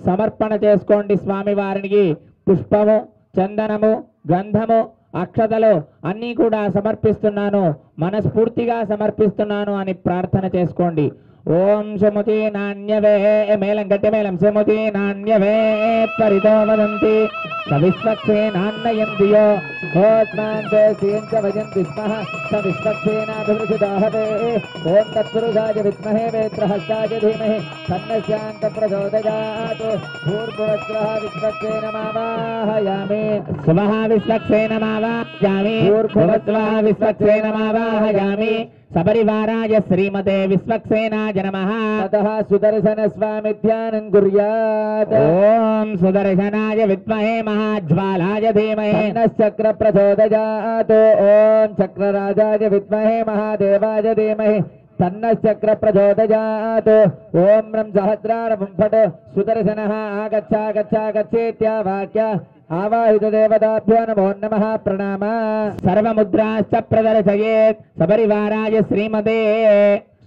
సమర్పణ చేసుకోండి స్వామి వారికి. పుష్పము, చందనము, గంధము, అక్షతలు అన్నీ కూడా సమర్పిస్తున్నాను, మనస్ఫూర్తిగా సమర్పిస్తున్నాను అని ప్రార్థన చేసుకోండి. ఓం శముతి నాణ్యవే మేళం గట్టి మేళం శముతి నాణ్యవే పరితో వదంతి సవిశ్వక్షే నాన్నయంతియో భజంతి స్మ సవిశ్వక్షేనాభివృషిదాహతే ఓం తత్పురుషాయ విద్మహే వేత్రహస్తాయ ధీమహి తన్నశాంత ప్రచోదయాత్ భూర్భువస్వః విశ్వక్షేన మావాహయామి స్వః విశ్వక్షేన మావాహయామి భూర్భువస్వః విశ్వక్షేన మావాహయామి సపరివారాయ శ్రీమతే విశ్వక్సేనాయ నమః. తతః సుదర్శన స్వామి ధ్యానం కుర్యాత్. ఓం సుదర్శనాయ విద్మహే మహాజ్వాలాయ ధీమహి తన్నశ్చక్ర ప్రచోదయాత్. ఓం చక్రరాజాయ విద్మహే మహాదేవాయ ధీమహి తన్నశ్చక్ర ప్రచోదయాత్. ఓం రం సహస్రారం ఫట్ సుదర్శనః ఆగచ్చాగచ్చాగచ్చేత్యావాక్య ఆవాహిత దేవతాభ్యో నమో నమః ప్రణామ. సర్వముద్రాశ్చ ప్రదర్శయేత్ సపరివారాయ శ్రీమతే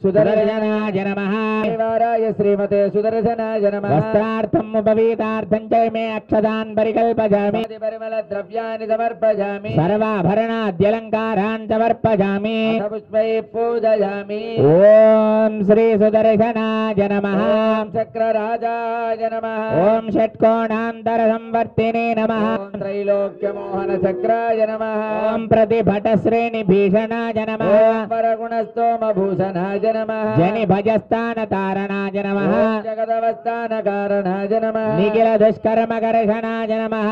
సుదర్శనాయ నమః. పరివారాయ శ్రీమతే సుదర్శనాయ నమః. వస్త్రార్థం ఉపవీతార్థం చ మే అక్షదాన్ పరికల్పయామి పరిమళ ద్రవ్యాని సమర్పయామి సర్వాభరణాద్యలంకారాన్ సమర్పయామి పుష్పై పూజయామి. ఓం శ్రీ సుదర్శనాయ నమః. ఓం చక్రరాజాయ నమః. ఓం షట్కోణాంతర సంవర్తినే నమః. ఓం త్రైలోక్యమోహన చక్రాయ నమః. ఓం ప్రతిభట శ్రేణి భీషణాయ నమః. ఓం పరగుణస్తోమ భూషణాయ నమః. జని భజస్థాన తారణాయ నమః. జగదవస్థాన కారణాయ నమః. నిఖిల దుష్కర్మ కర్షణాయ నమః.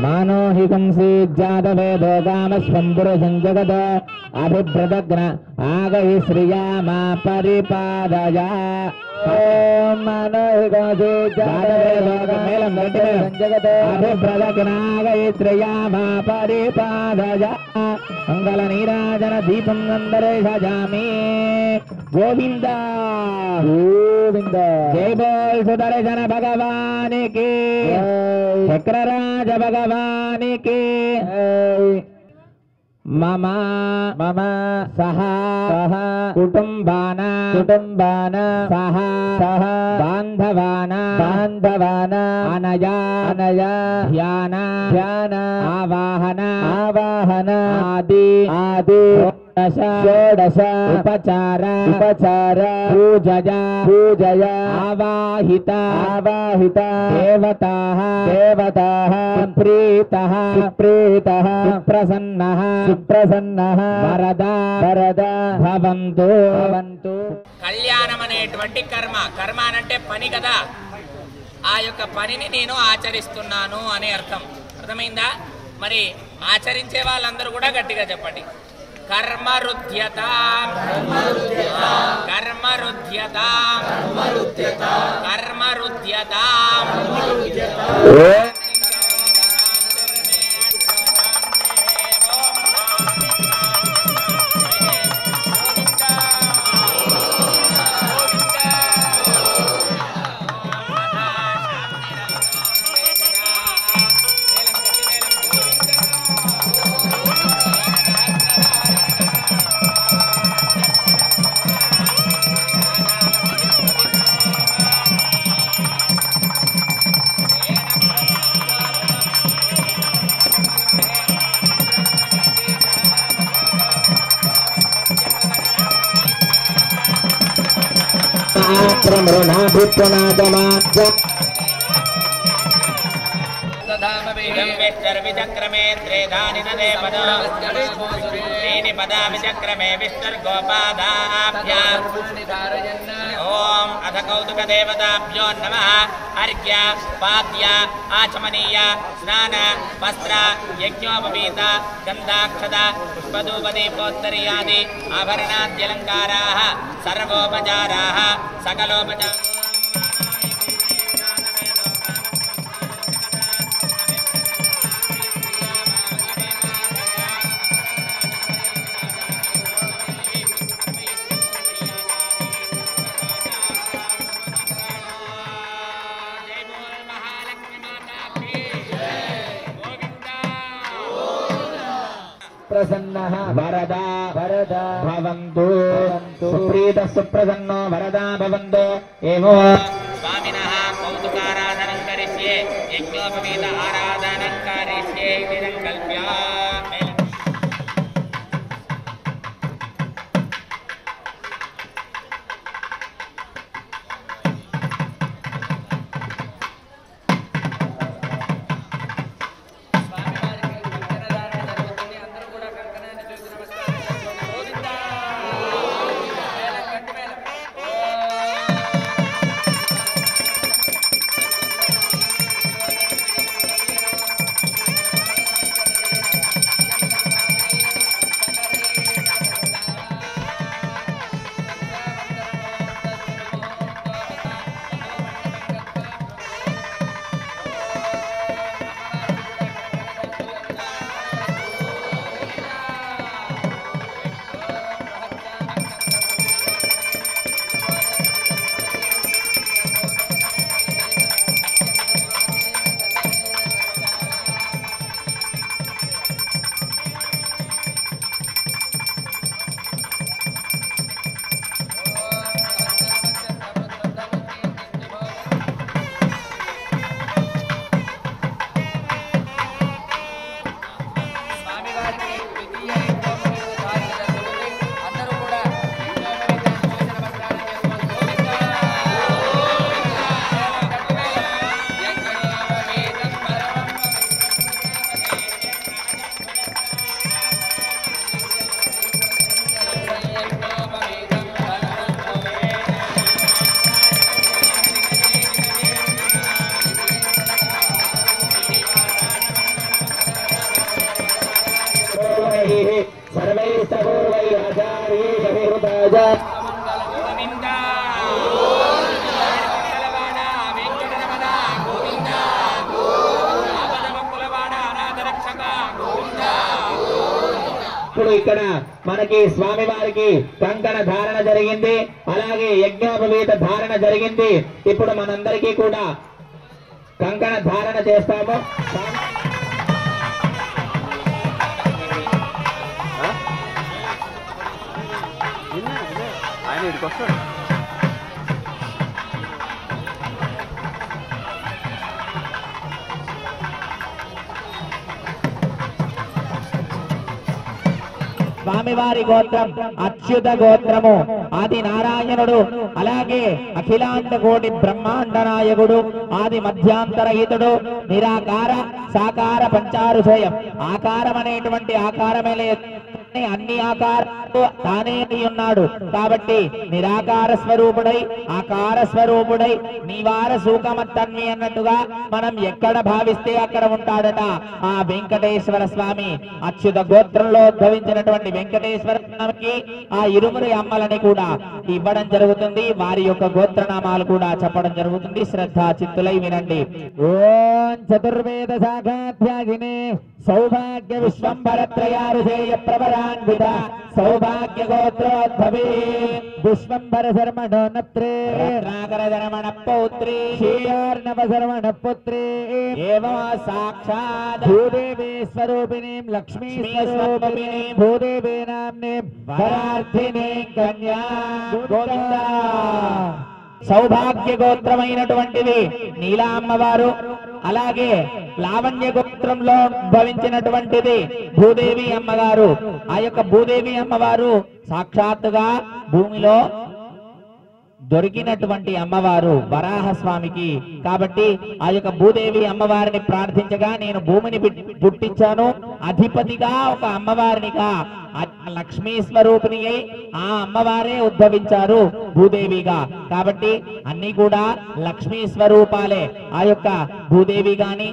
మానోహి కంసీ జాతవేదో కామస్వం పురుషం జగద అభిభ్రతగ్న ఆగహి శ్రియామా పరిపాదయ. ఓం మానోహి కంసీ జాతవేదో కామస్వం జగద అభిభ్రతగ్న ఆగహి శ్రియామా పరిపాదయ. మంగళ నీరాజన దీపం నందరే సజామి. గోవింద గోవింద. జై బోల్ సుదర్శన భగవానికి, చక్రరాజ భగవానికి. మమ మమ సహ సహ కుటుంబాన కుటుంబాన సహ సహ బాంధవాన బాంధవాన అనయా అనయా ధ్యాన ధ్యాన ఆవాహన ఆవాహన ఆది ఆది షోడశ ఉపచార ఉపచార పూజయ పూజయ ఆవాహిత ఆవాహిత దేవతాః దేవతాః ప్రీతః ప్రీతః ప్రసన్నః ప్రసన్నః వరద వరద భవంతు భవంతు. కళ్యాణం అనేటువంటి కర్మ, కర్మ అంటే పని కదా, ఆ యొక్క పనిని నేను ఆచరిస్తున్నాను అనే అర్థం. అర్థమైందా? మరి ఆచరించే వాళ్ళందరూ కూడా గట్టిగా చెప్పండి. కర్మరుధ్యత కర్మరుధ్యత కర్మరుధ్యత. विचक्रमे त्रेधानि नदे पदीनि पदा विचक्रमे विष्णुर्गोपादाभ्या ओम अथ कौतुक देवताभ्यो नमः अर्घ्य पाद्य आचमनीय स्नान वस्त्र यज्ञोपवीत गन्धाक्षत पुष्पधूपदीपोत्तरीयादि आभरणाद्यलङ्काराः सर्वोपचाराः सकलोपचाराः प्रसन्नः वरदा वरदा भवन्तु सुप्रीतः सुप्रसन्नो वरदा भवन्तु एवं स्वामिनः कौतुकाराधनं करिष्ये यज्ञोपवीत आराधनं करिष्ये इति संकल्प्य ఇప్పుడు ఇక్కడ మనకి స్వామి వారికి కంకణ ధారణ జరిగింది, అలాగే యజ్ఞోపవీత ధారణ జరిగింది. ఇప్పుడు మనందరికీ కూడా కంకణ ధారణ చేస్తాము. ఆయన ఇక్కడికి వస్తాడు. స్వామివారి గోత్రం అచ్యుత గోత్రము, ఆది నారాయణుడు, అలాగే అఖిలాండ కోటి బ్రహ్మాండ నాయకుడు, ఆది మధ్యాంతరహితుడు, నిరాకార సాకార పంచారుషయం. ఆకారం అనేటువంటి ఆకారమే లేదు, అన్ని ఆకారాలు తానే ఉన్నాడు. కాబట్టి నిరాకార స్వరూపుడై ఆకార స్వరూపుడై నివార సూకమత్తన్వి అన్నట్టుగా మనం ఎక్కడ భావిస్తే అక్కడ ఉంటాడట ఆ వెంకటేశ్వర స్వామి. అచ్యుత గోత్రంలో ఉద్భవించినటువంటి వెంకటేశ్వర స్వామికి ఆ ఇరుమురి అమ్మలని కూడా ఇవ్వడం జరుగుతుంది. వారి యొక్క గోత్రనామాలు కూడా చెప్పడం జరుగుతుంది. శ్రద్ధా చిత్తులై వినండి. ఓం చతుర్వేద శాఖాధ్యాగినే సౌభాగ్య విశ్వంభరత్రయారుషేయ ప్రవరాన్విత సౌభాగ్య గోత్రోద్భవే విశ్వంభర శర్మణో నత్రే నాగర శర్మణ పౌత్రే శ్రీయార్ణవ శర్మణ పుత్రే ఏవం సాక్షాత్ భూదేవి స్వరూపిణీం లక్ష్మీ స్వరూపిణీం భూదేవి నామ్నీం వరార్థినీ కన్యా గోవింద. సౌభాగ్య గోత్రమైనటువంటిది నీలా అమ్మవారు, అలాగే లావణ్య గోత్రంలో భవించినటువంటిది భూదేవి అమ్మగారు. ఆ యొక్క భూదేవి అమ్మవారు సాక్షాత్తుగా భూమిలో దొరికినటువంటి అమ్మవారు వరాహస్వామికి. కాబట్టి ఆ యొక్క భూదేవి అమ్మవారిని ప్రార్థించగా నేను భూమిని పుట్టించాను, అధిపతిగా ఒక అమ్మవారినిగా లక్ష్మీ స్వరూపిణి అయి ఆ అమ్మవారే ఉద్భవించారు భూదేవిగా. కాబట్టి అన్ని కూడా లక్ష్మీ స్వరూపాలే. ఆ యొక్క భూదేవి గాని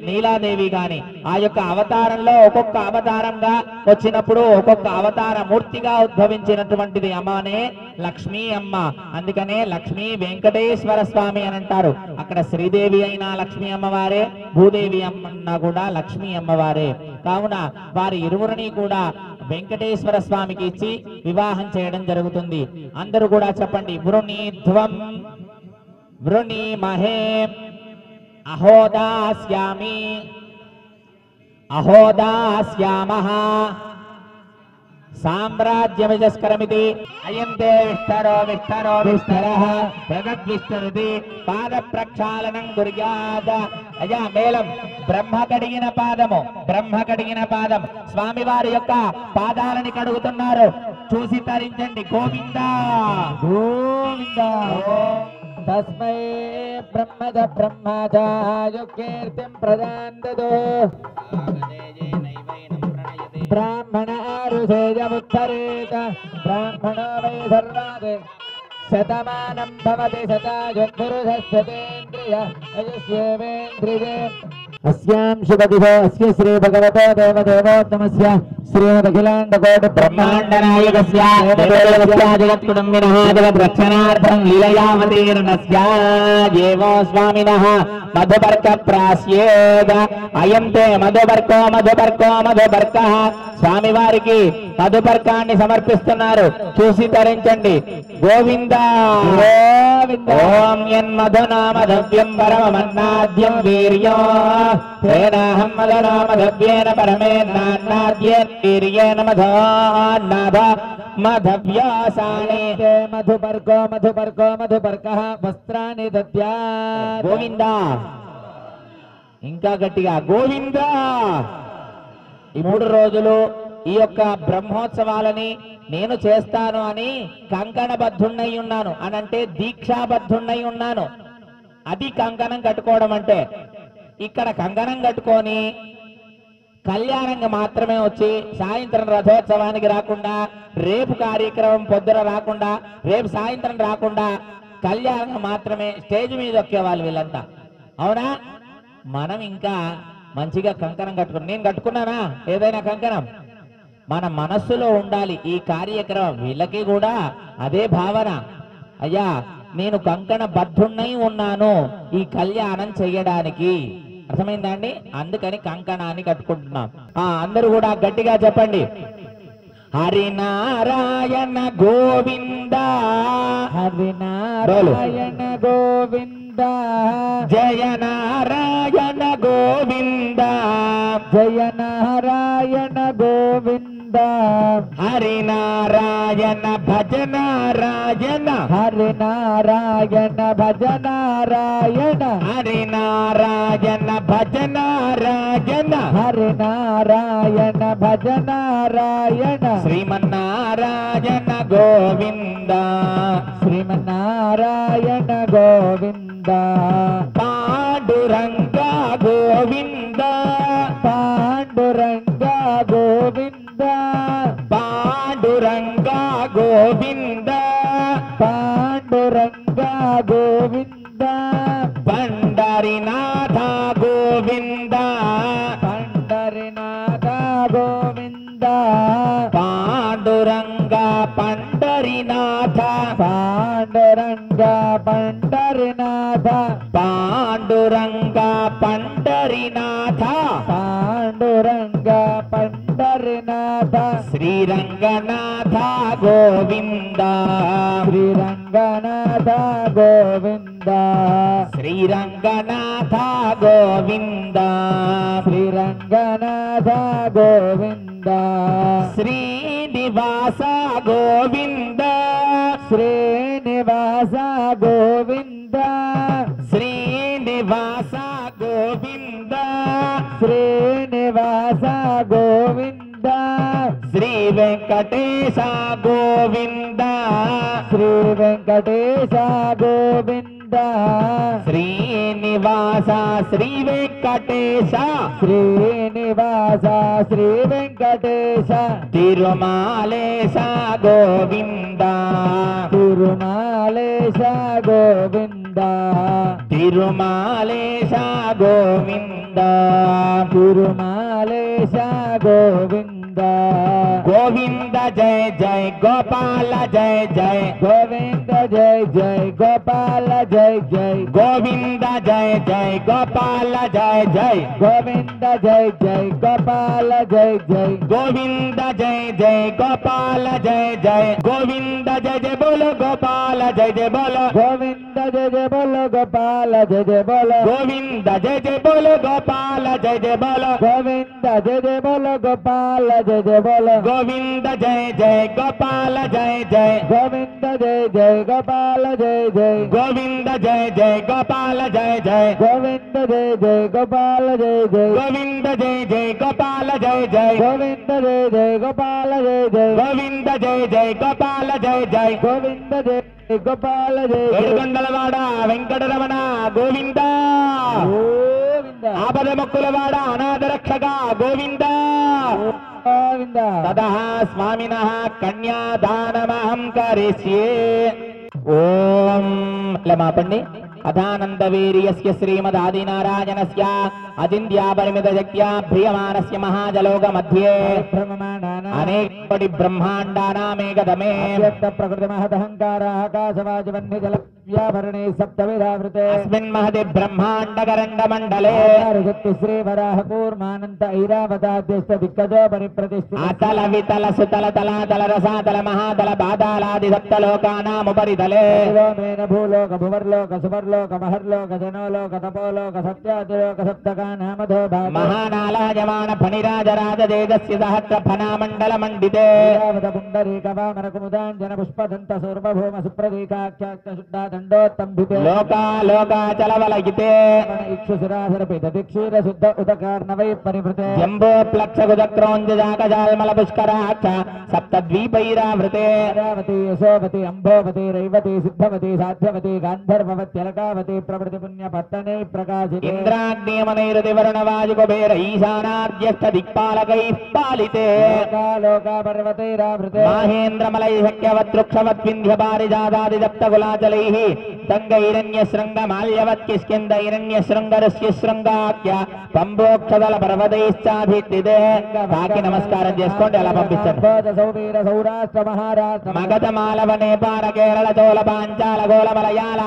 నీలాదేవి గాని ఆ యొక్క అవతారంలో ఒక్కొక్క అవతారంగా వచ్చినప్పుడు ఒక్కొక్క అవతార మూర్తిగా ఉద్భవించినటువంటిది అమ్మనే లక్ష్మీ అమ్మ. అందుకనే లక్ష్మీ వెంకటేశ్వర స్వామి అని అంటారు. అక్కడ శ్రీదేవి అయినా లక్ష్మీ అమ్మవారే, భూదేవి అమ్మ కూడా లక్ష్మీ అమ్మవారే. కావున వారి ఇరువురిని కూడా వెంకటేశ్వర స్వామికి ఇచ్చి వివాహం చేయడం జరుగుతుంది. అందరూ కూడా చెప్పండి, వృణీధ్వం వృణీమహే అహోదాస్యామి అహోదాస్యామః సామ్రాజ్యమిజస్కరమితి అయంతే విష్ఠరో విష్ఠరో విష్ఠరః జగద్విష్ఠరుది పాద ప్రక్షాళనం కుర్యాద. అయ్యా మేళం, బ్రహ్మ కడిగిన పాదము, బ్రహ్మ కడిగిన పాదం స్వామివారి యొక్క పాదాలని కడుగుతున్నారు. చూసి తరించండి. గోవిందా గోవిందా. తస్మై బ్రహ్మద బ్రహ్మచాయుకీర్తిం ప్రదాందదో బ్రాహ్మణ ఆరుషేయముత్తరేత బ్రాహ్మణో వై సర్వాదే శతమానం భవతి శతాయుర్పురుషస్యేంద్రియ అయుష్యేవేంద్రియే. అస్యాం శుభదివో అస్య శ్రీ భగవతో దేవదేవోత్తమస్య శ్రీమదఖిలాండకోటి బ్రహ్మాండ నాయకస్య దేవదేవస్య జగత్కుటుంబినః జగద్రక్షణార్థం లీలయావతీర్ణస్య దేవో స్వామినః మధుపర్క ప్రాస్యేద. అయం తే మధుపర్కో మధుపర్కో మధుపర్కః. స్వామివారికి మధుపర్కాన్ని సమర్పిస్తున్నారు. చూసి తరించండి. గోవింద గోవింద. ఓం యన్మధునామధవ్యం పరమమన్నాద్యం వీర్యో తేనాహం మధునామధవ్యేన పరమేన్నాన్నాద్యేన వీర్యేన మధోన్నాథ మధవ్యాసానే. మధుపర్కో మధుపర్కో మధుపర్కః వస్త్రాన్ని దద్యాత్. గోవింద. ఇంకా గట్టిగా గోవింద. ఈ 3 రోజులు ఈ యొక్క బ్రహ్మోత్సవాలని నేను చేస్తాను అని కంకణబద్ధున్నై ఉన్నాను అనంటే దీక్షాబద్ధున్నై ఉన్నాను. అది కంకణం కట్టుకోవడం అంటే. ఇక్కడ కంకణం కట్టుకొని కళ్యాణంగా మాత్రమే వచ్చి సాయంత్రం రథోత్సవానికి రాకుండా, రేపు కార్యక్రమం పొద్దున రాకుండా, రేపు సాయంత్రం రాకుండా కళ్యాణం మాత్రమే స్టేజ్ మీద ఎక్కేవాళ్ళు వీళ్ళంతా. అవునా? మనం ఇంకా మంచిగా కంకణం కట్టుకుని, నేను కట్టుకున్నానా ఏదైనా కంకణం? మన మనస్సులో ఉండాలి ఈ కార్యక్రమం. వీళ్ళకి కూడా అదే భావన. అయ్యా నేను కంకణ బద్ధున్నై ఉన్నాను ఈ కళ్యాణం చెయ్యడానికి. అర్థమైందా అండి? అందుకని కంకణాన్ని కట్టుకుంటున్నాం. అందరూ కూడా గట్టిగా చెప్పండి. హరినారాయణ గోవింద హరినారాయణ గోవింద జయ నారాయణ గోవింద జయ నారాయణ గోవింద హరినారాయణ భజ నారాయణ హరినారాయణ భజ నారాయణ హరినారాయణ భజ నారాయణ హరినారాయణ భజ నారాయణ శ్రీమన్నారాయణ గోవింద శ్రీమన్నారాయణ గోవింద పాండురంగ గోవింద పాండురంగ గోవింద పాండురంగ గోవింద పాండురంగ గోవింద పండరినాథ గోవింద పండరినాథ గోవింద పాండురంగ పండరినాథ పాండురంగ పండరినాథ పాండురంగ పండరినాథ పాండురంగ పండరినాథ శ్రీరంగనాథ గోవింద శ్రీరంగనాథ గోవింద శ్రీరంగనాథ గోవింద శ్రీరంగనాథ గోవింద శ్రీనివాస గోవింద శ్రీనివాస గోవింద శ్రీనివాస గోవింద శ్రీనివాస గోవింద శ్రీ వెంకటేశ గోవింద శ్రీ వెంకటేశ గోవింద శ్రీనివాస శ్రీ వెంకటేశ శ్రీనివాస శ్రీ వెంకటేశ తిరుమాలేశ గోవింద తిరుమాలేశ గోవింద తిరుమాలేశ గోవింద తిరుమాలేశ గోవింద గోవింద జయ జయ గోపాల జయ జయ గోవింద జయ జయ గోపాల జయ జయ గోవింద జయ జయ గోపాల జయ జయ గోవింద జయ జయ గోపాల జయ జయ గోవింద జయ జయ గోపాల జయ జయ గోవింద జయ జయ బోలో గోపాల జయ జయ బోలో గోవింద జయ జయ బోలో గోపాల జయ జయ బోలో గోవింద జయ జయ బోలో గోపాల జయ జయ బోలో గోవింద జయ జయ బోలో గోపాల జయ జయ బోలో గోవింద జయ జయ గోపాల జయ జయ గోవింద జయ జయ గోపాల జయ జయ గోవింద జయ జయ గోపాల జయ జయ గోవింద జయ జయ గోపాల జయ జయ గోవింద జయ జయ గోపాల జయ జయ గోవింద జయ జయ గోపాల జయ జయ గోవింద జయ జయ గోపాల జయ జయ గోవింద జయ గోపాల జయ జయ ఏడుగొండలవాడ వెంకటరమణ గోవింద గోవింద ఆపద మొక్కులవాడ అనాథ రక్షక గోవింద గోవింద తదః స్వామినః కన్యాదానమహం కరిష్యే ఓం లమాపండి అథానందవీర్యస్య శ్రీమదాదినారాయణస్య అజింద్యాపరిమితశక్త్యా ప్రియమానస్య మహాజలోక మధ్యే అనేక కోటి బ్రహ్మాండానామేకదమే ప్రకృతి మహదహంకార ఆకాశవాజవన్య జల వ్యాభరణే సప్తవిధావృతే అస్మిన్ మహతి బ్రహ్మాండకరండ మండలే శక్తి శ్రీ వరాహ కూర్మానంత ఐరావతాద్యస్త దిక్కజో పరిప్రతిష్ఠిత అతల వితల సుతల తలాతల రసాతల మహాతల బాదాలాది సప్తలోకానాముపరితలే మేన భూలోక భువర్లోక సువర్లోక మహర్లోక జనోలోక తపోలోక సత్యాదిలోక సప్తకానామధో మహానాలాయమాన ఫణిరాజరాజదేదస్య సహస్ర ఫణామండల మండితే పుండరీక వామన కుముదాంజన పుష్పదంత సూర్వభౌమ సుప్రదీకాఖ్యాత శుద్ధా దండోత్తంభితే లోకాచలవలగితే ఇక్షుశిరాసరపిత దిక్షీర శుద్ధ ఉదకార్ణవై పరివృతే జంబో ప్లక్షగుదక్రోంజాకజాల్మల పుష్కరాక్ష సప్తద్వీపైరావృతే రావతి యశోవతి అంబోవతి రైవతి సిద్ధవతి సాధ్యవతి గాంధర్వవత్యలకావతి ప్రవృతి పుణ్య పట్టణే ప్రకాశితే ఇంద్రాగ్నేమనైరుతి వరుణవాయుకుబేర ఈశానాద్యష్ట దిక్పాలకై పాలితే లోకా పర్వతైరావృతే మాహేంద్రమలై శక్యవతృక్షవద్వింధ్య పారిజాతాది దప్తకులాచలైః సంగైరణ్య శృంగ మాల్యవత్ కిష్కింద హిరణ్య శృంగరస్య శృంగాఖ్య పంబోక్షదల పర్వతైశ్చాభిత్తిదే కాకి నమస్కారం చేసుకోండి అలా పంపించండి సౌవీర సౌరాష్ట్ర మహారాష్ట్ర మగధ మాలవ నేపాల కేరళ చోళ పాంచాల గోళ మలయాళ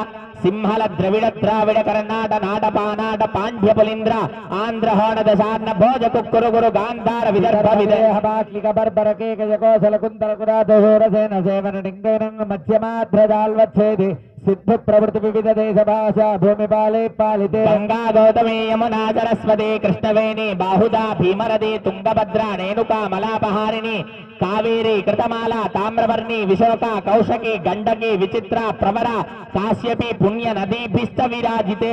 సింహల ద్రవిడ ద్రావిడ కర్ణాట నాట పానాట పాండ్య పులింద్ర ఆంధ్ర హోణ దశార్ణ భోజ కుక్కురు గురు గాంధార విదర్భ విదేహ బాట్లిక బర్బర కేకజ కోసల కుంతల కురాధూరసేన సేవన డింగైరంగ మధ్యమాధ్రజాల్వచ్ఛేది సిద్ధ ప్రవృత్తి వివిధ దేశ భాష భూమి పాలే పాలితే గంగా గౌతమి యమునా సరస్వతి కృష్ణవేణి బాహుదా భీమరది తుంగభద్ర రేణుకా మలాపహారిణి కావేరి కృతమాల తామ్రవర్ణి విశోక కౌశకి గండకి విచిత్ర ప్రవర కాశ్యపి పుణ్య నదీభిశ్చ విరాజితే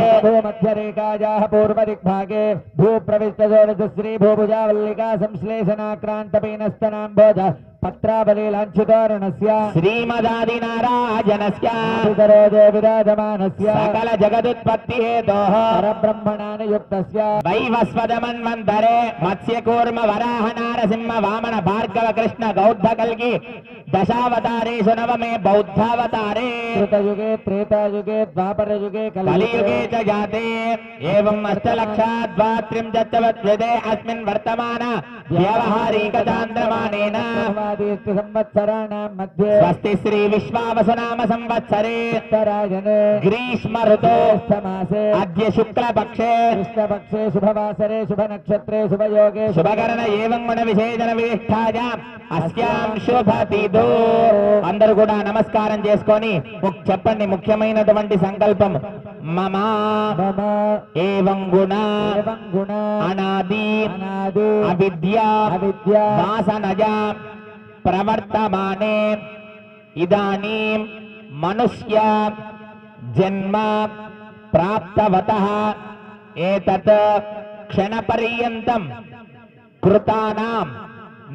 మధ్యరేఖాయా పూర్వ దిగ్భాగే భూ ప్రవిష్ట శ్రీ భూభుజావల్లికా సంశ్లేషణాక్రాంతపీనస్తనాంబోజ పత్రాబలి లాంఛితోరణస్య శ్రీమదాదినారాయణస్య సరోజే విరాజమానస్య సకల జగదుత్పత్తి హేతోః పరబ్రహ్మణాన యుక్తస్య వైవస్వదమన్వంతరే మత్స్యకూర్మ వరాహ నారసింహ వామన భార్గవ కృష్ణ గౌద్ధ కల్కి దశావతారేషు నవమే బౌద్ధావతారే కృతయుగే త్రేతాయుగే ద్వాపరయుగే కలియుగే చ జాతే ఏవం అష్టలక్షాద్వాత్రింశత్వద్విదే అస్మిన్ వర్తమాన వ్యావహారిక చాంద్రమానేన సంవత్సరాణం మధ్యే స్వస్తి శ్రీ విశ్వావసునామ సంవత్సరే ఉత్తరాయణే గ్రీష్మ ఋతో మాసే అద్య శుక్లపక్షే కృష్ణపక్షే శుభవాసరే శుభ నక్షత్రే శుభయోగే శుభకరణ ఏవం గుణ విశేషణ విశిష్టాయాం అస్యాం శుభతిథో. అందరూ కూడా నమస్కారం చేసుకొని చెప్పండి ముఖ్యమైనటువంటి సంకల్పం. మమ మమ ఏవం గుణ ఏవం గుణ అనాది అనాది అవిద్య అవిద్య వాసనజ ప్రవర్తమానే ఇదానీం మనుష్య జన్మ ప్రాప్తవతః ఏతత్ క్షణపర్యంతం కృతానాం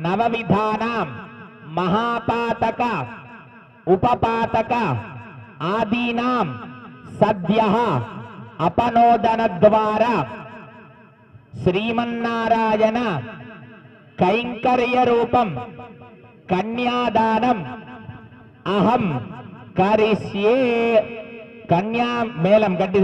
నవవిధానాం మహాపాతక ఉపపాతక ఆదీనాం సద్యః అపనోదన ద్వారా శ్రీమన్నారాయణ కైంకర్య రూపం కన్యాదానం అహం కరిష్యే. కన్యాం మేళం గడ్డి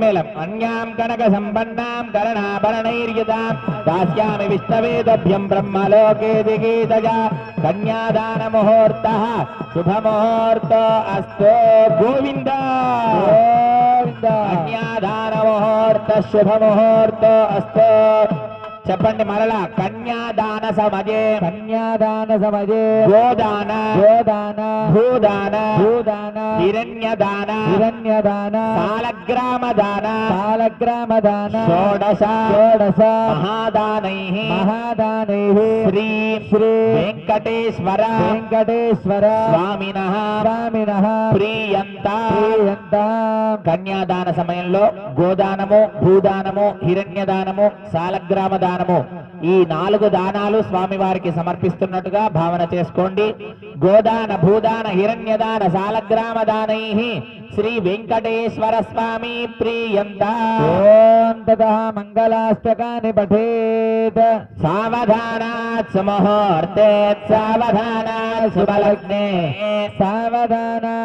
మేళం కన్యాం కనక సంపన్నాం కరణాభరణైర్యుతాం దాస్యామి విష్ణవేదభ్యం బ్రహ్మలోకే దిగీతజా. కన్యాదాన ముహూర్త శుభముహూర్త అస్తో గోవింద గోవింద. కన్యాదాన ముహూర్త శుభముహూర్త అస్తో. చెప్పండి మరలా. కన్యాదాన సమజే గోదాన భూదాన హిరణ్యదాన సాలగ్రామదాన షోడశ మహాదానైః శ్రీ వెంకటేశ్వర స్వామినః ప్రీయంత. కన్యాదాన సమయంలో గోదానము భూదానము హిరణ్యదానము సాలగ్రామ దానము ఈ 4 దానాలు స్వామివారికి సమర్పిస్తున్నట్టుగా భావన చేసుకోండి. గోదాన భూదాన హిరణ్యదాన సాలగ్రామ దానైః శ్రీ వెంకటేశ్వర స్వామి ప్రీయంత. మంగళాష్టకాని పఠేత్. సావధానాత్ సుముహూర్తే సావధానాత్ శుభలగ్నే సావధానా.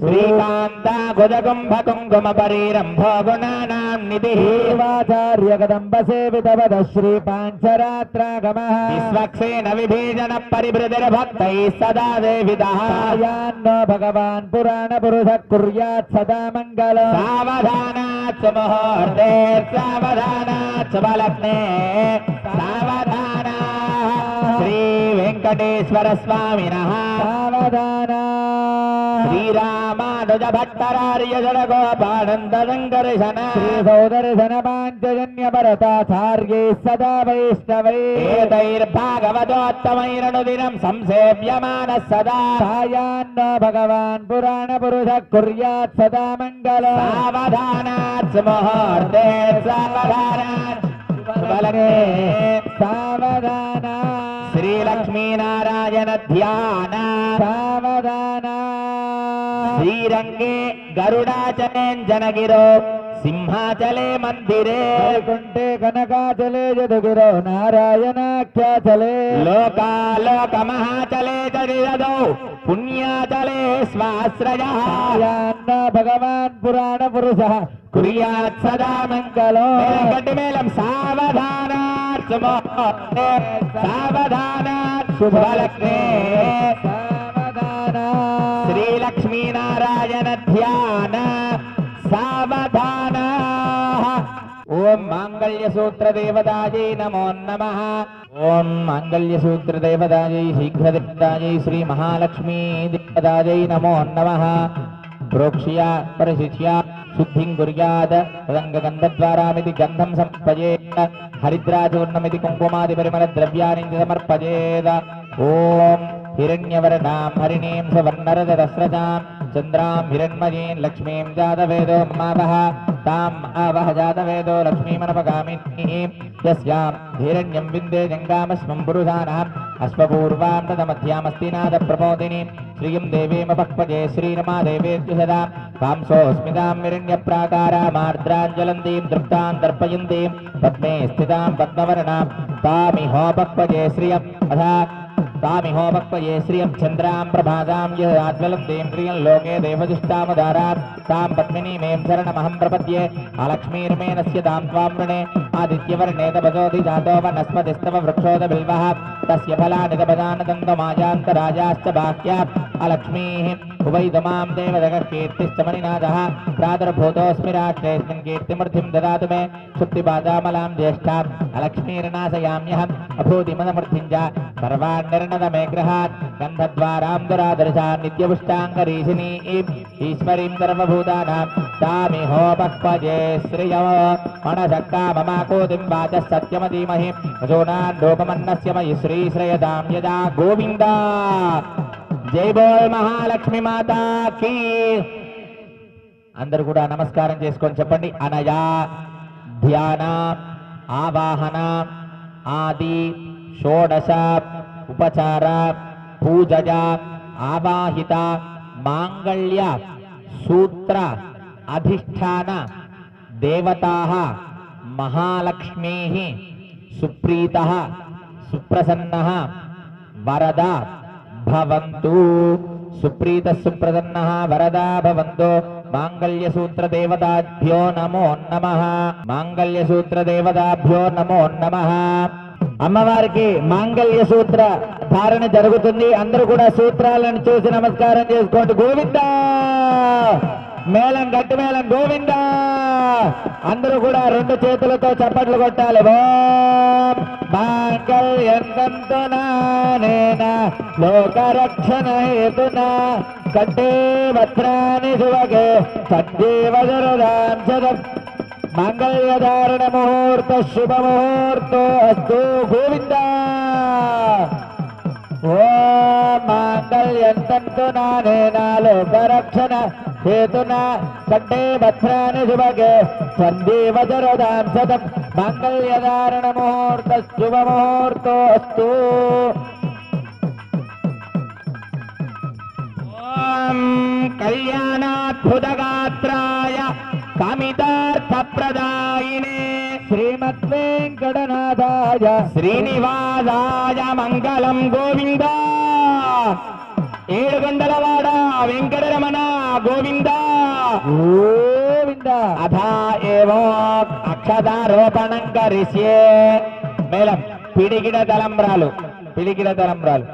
శ్రీకాంత గుజగుంభ కుంకుమ పరీరంభో గుణానాం నిధిః వాచార్య కదంబ సేవితవద శ్రీ పాంచరాత్రాగమః విశ్వక్సేన విభీజన పరిభృతిర్భక్తైః సదా సేవితః. యాన్నో భగవాన్ పురాణ పురుష కుర్యాత్ సదా మంగళం. సావధానాత్ సుముహూర్తే సావధానాత్ శుభలగ్నే సావధానా. శ్రీ వెంకటేశ్వర స్వామినః సావధానా. శ్రీరామానుజ భట్టరార్య జడగోపానంద సంకర్షణ శ్రీ సౌదర్శన పాంచజన్య భరతాచార్యై సదా వైష్ణవై ఏతైర్భాగవతోత్తమైరనుదినం సంసేవ్యమాన సదా. సాయాన్నో భగవాన్ పురాణ పురుష కుర్యాత్ సదా మంగళం. సావధానాత్ ముహూర్తే సావధానాత్ శుభలగ్నే సావధానా. శ్రీలక్ష్మీనారాయణ ధ్యాన సావధాన. శ్రీరంగే గరుడాచలేంజనగిరో సింహాచలే మందిరే వైకుంఠే కనకాచలే జదుగిరో నారాయణాఖ్యాచలే లోకాలోక మహాచలే చరిదౌ పుణ్యాచలే స్వాశ్రయః. భగవాన్ పురాణ పురుష కుర్యాత్ సదా మంగళం. గడ్డి మేళం. సావధానాత్ సుముహూర్తే సావధానాత్ శుభలగ్నే సావధానా. శ్రీలక్ష్మీనారాయణ ధ్యాన సావధాన. ఓం మాంగళ్యసూత్రదేవతాయై నమో నమః. ఓం మాంగళ్యసూత్రదేవతాయై శీఘ్రదేవతాయై శ్రీ మహాలక్ష్మీ దేవతాయై నమో నమః. ప్రోక్ష్య పరిశిష్య శుద్ధిం కుర్యాద్ తదంగగంధద్వారామితి గంధం సమర్పయేత్. హరిద్రాచూర్ణమితి కుంకుమాది పరిమళ ద్రవ్యాని సమర్పయేత్. ఓం హిరణ్యవర్ణాం హరిణీం సువర్ణరజతస్రజాం చంద్రాం హిరణ్మయీం లక్ష్మీం జాతవేదో మమావహ తాం ఆవహ జాతవేదో లక్ష్మీమనపగామినీం యస్యాం హిరణ్యం విందే జంగామస్మం పురుషానాం అశ్వపూర్వాం తదమధ్యామస్తినాద ప్రమోదినీం శ్రీయం దేవీమపక్పజే శ్రీరమాదేవేత్యు సదా కాంసోస్మితాం హిరణ్యప్రాకారామార్ద్రాంజలంతీం తృప్తాం దర్పయంతీం పద్మే స్థితాం పద్మవర్ణాం తామిహోపక్పజే శ్రియం అథా तामिहोपक्वये श्रियं चन्द्रां प्रभातां यज्वलन्तीं प्रियं लोके देवदुष्टामुदारां तां पद्मिनीमें शरणमहं प्रपद्ये अलक्ष्मीर्मेनस्य तां त्वां वृणे आदित्यवर्णे तपसोऽधि जातो वनस्पतिस्तव वृक्षोदबिल्वः तस्य फलानि तपदानदन्तमायान्तराजाश्च बाह्या अलक्ष्मीः उभयतमां देवदगः कीर्तिश्च मणिनाथः प्रादुर्भूतोऽस्मि राष्ट्रेऽस्मिन् कीर्तिमूर्तिं ददातु मे शुक्तिपादामलां ज्येष्ठाम् अलक्ष्मीर्नाशयाम्यहम् अभूतिमदमूर्तिं च सर्वान्निर्णदमे गृहात् गन्धद्वारां दुरादर्शां नित्यपुष्टाङ्गरीशिनी ईश्वरीं सर्वभूतानां तामिहोपक्वजे श्रियो मनसक्का ममाकोतिं वाचः सत्यमधीमहि वसूनान् रूपमन्नस्य मयि श्रीश्रयतां यदा गोविन्द जय बोल महालक्ष्मी माता की అందరూ కూడా నమస్కారం చేసుకొని చెప్పండి అనయా ధ్యాన ఆవాహన ఆది షోడశ ఉపచార పూజజా ఆవాహిత మాంగళ్య సూత్ర అధిష్టాన దేవతాః మహాలక్ష్మీః సుప్రీతః సుప్రసన్నః వరద భవంతు. సుప్రీత సుప్రసన్నః వరదా భవంతు. మాంగళ్యసూత్ర దేవతాభ్యో నమో నమః. మాంగళ్యసూత్ర దేవతాభ్యో నమో నమః. అమ్మవారికి మాంగళ్య సూత్ర ధారణ జరుగుతుంది. అందరూ కూడా సూత్రాలను చూసి నమస్కారం చేసుకోండి. గోవిందా మేళం గట్టి మేళం గోవిందా. అందరూ కూడా రెండు చేతులతో చప్పట్లు కొట్టాలి. ఓం మాంగళ్యం తంతునా నేన లోకరక్షణ హేతునా కంఠే వస్త్రాని శుభగే సంజీవదరదాం శతం మంగళధారణ ముహూర్త శుభ ముహూర్తో అస్తు. గోవింద ఓం మాంగళ్యం తంతునా నేన లోకరక్షణ హేతునా కంఠే వస్త్రాని శుభగే సంజీవదరదాం శతం మంగళధారణ ముహూర్త శుభ ముహూర్తో అస్తు. ఓం కళ్యాణాద్భుతగాత్రాయ కామితార్థప్రదాయినే శ్రీమద్వేంకటనాథాయ శ్రీనివాసాయ మంగళం. గోవింద ఏడుగొండలవాడ వెంకటరమణ గోవింద గోవింద. అథా ఏవో అక్షతారోపణం కరిష్యే. మేళం పిడికిడ తలంబ్రాలు పిడికిడ తలంబ్రాలు.